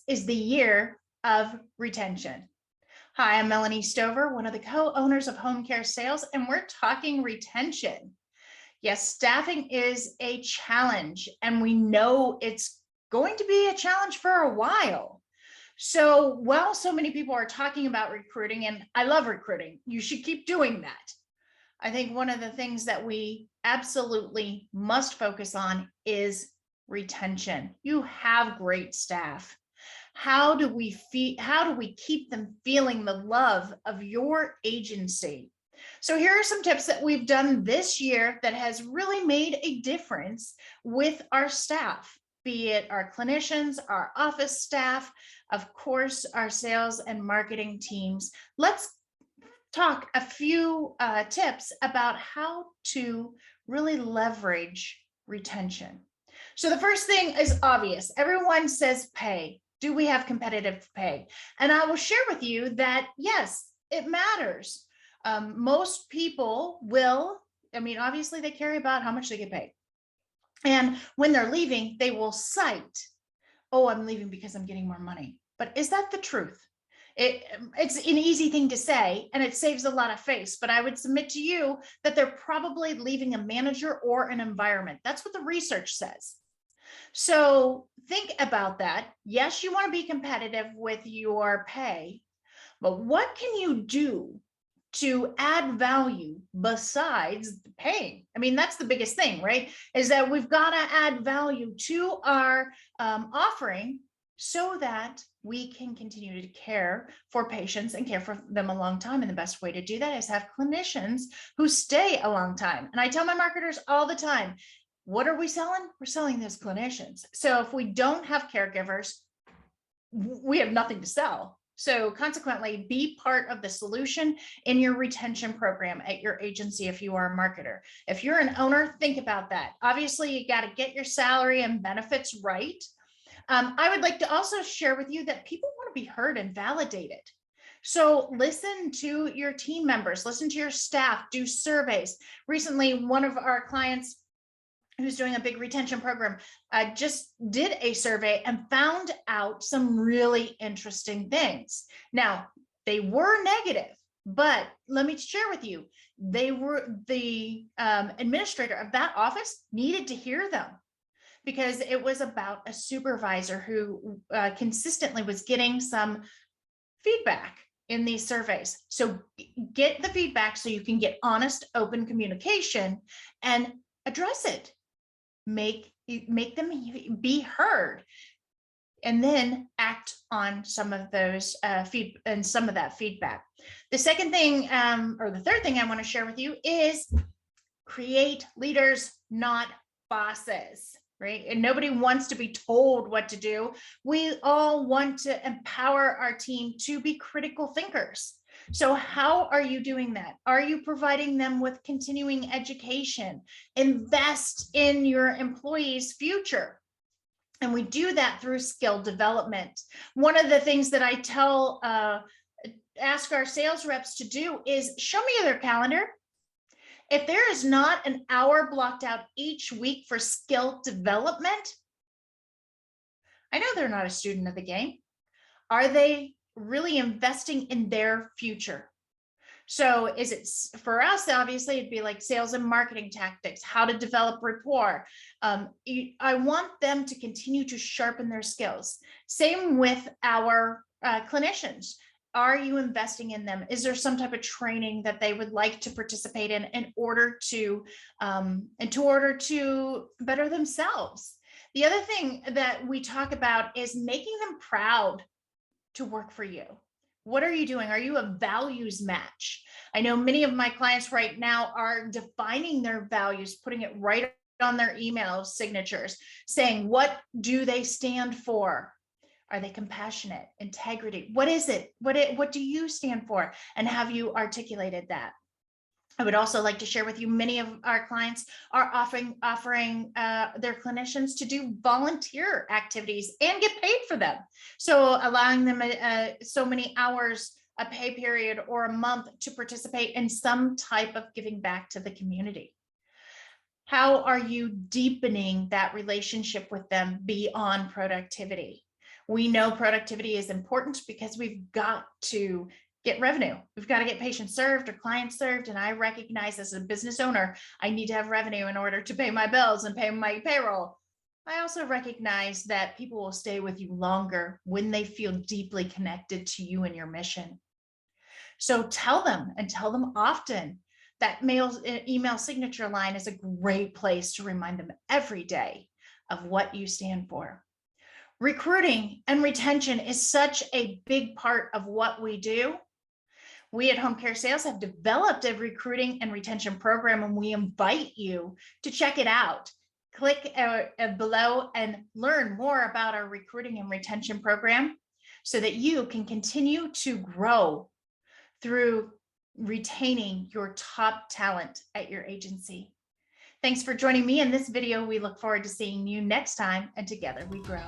is the year of retention. Hi, I'm Melanie Stover, one of the co-owners of Home Care Sales, and we're talking retention. Yes, staffing is a challenge, and we know it's going to be a challenge for a while. So while so many people are talking about recruiting, and I love recruiting, you should keep doing that. I think one of the things that we absolutely must focus on is retention. You have great staff. How do we keep them feeling the love of your agency? So here are some tips that we've done this year that has really made a difference with our staff, be it our clinicians, our office staff, of course, our sales and marketing teams. Let's talk a few tips about how to really leverage retention. So the first thing is obvious. Everyone says pay. Do we have competitive pay? And I will share with you that, yes, it matters. Most people will, obviously they care about how much they get paid. And when they're leaving, they will cite, oh, I'm leaving because I'm getting more money. But is that the truth? It's an easy thing to say, and it saves a lot of face, but I would submit to you that they're probably leaving a manager or an environment. That's what the research says. So think about that. Yes, you want to be competitive with your pay, but what can you do to add value besides paying? That's the biggest thing, right? Is that we've got to add value to our offering so that we can continue to care for patients and care for them a long time. And the best way to do that is have clinicians who stay a long time. And I tell my marketers all the time, what are we selling? We're selling those clinicians. So if we don't have caregivers, we have nothing to sell. So consequently, be part of the solution in your retention program at your agency if you are a marketer. If you're an owner, think about that. Obviously, you got to get your salary and benefits right. I would like to also share with you that people want to be heard and validated. So listen to your team members, listen to your staff, do surveys. Recently, one of our clients who's doing a big retention program just did a survey and found out some really interesting things. Now, they were negative, but let me share with you, the administrator of that office needed to hear them, because it was about a supervisor who consistently was getting some feedback in these surveys. So get the feedback so you can get honest, open communication and address it. Make them be heard, and then act on some of those some of that feedback. The second thing, or the third thing I want to share with you is create leaders, not bosses. Right? And nobody wants to be told what to do. We all want to empower our team to be critical thinkers. So how are you doing that? Are you providing them with continuing education? Invest in your employees' future. And we do that through skill development. One of the things that I ask our sales reps to do is show me their calendar. If there is not an hour blocked out each week for skill development, I know they're not a student of the game. Are they really investing in their future? So is it for us? Obviously, it'd be like sales and marketing tactics, how to develop rapport. I want them to continue to sharpen their skills. Same with our clinicians. Are you investing in them? Is there some type of training that they would like to participate in order to better themselves? The other thing that we talk about is making them proud to work for you. What are you doing? Are you a values match? I know many of my clients right now are defining their values, putting it right on their email signatures, saying, what do they stand for? Are they compassionate? Integrity? What is it? What do you stand for? And have you articulated that? I would also like to share with you, many of our clients are offering their clinicians to do volunteer activities and get paid for them. So allowing them so many hours, a pay period or a month to participate in some type of giving back to the community. How are you deepening that relationship with them beyond productivity? We know productivity is important because we've got to get revenue. We've got to get patients served or clients served. And I recognize as a business owner, I need to have revenue in order to pay my bills and pay my payroll. I also recognize that people will stay with you longer when they feel deeply connected to you and your mission. So tell them, and tell them often. That email signature line is a great place to remind them every day of what you stand for. Recruiting and retention is such a big part of what we do. We at Home Care Sales have developed a recruiting and retention program, and we invite you to check it out. Click below and learn more about our recruiting and retention program so that you can continue to grow through retaining your top talent at your agency. Thanks for joining me in this video. We look forward to seeing you next time, and together we grow.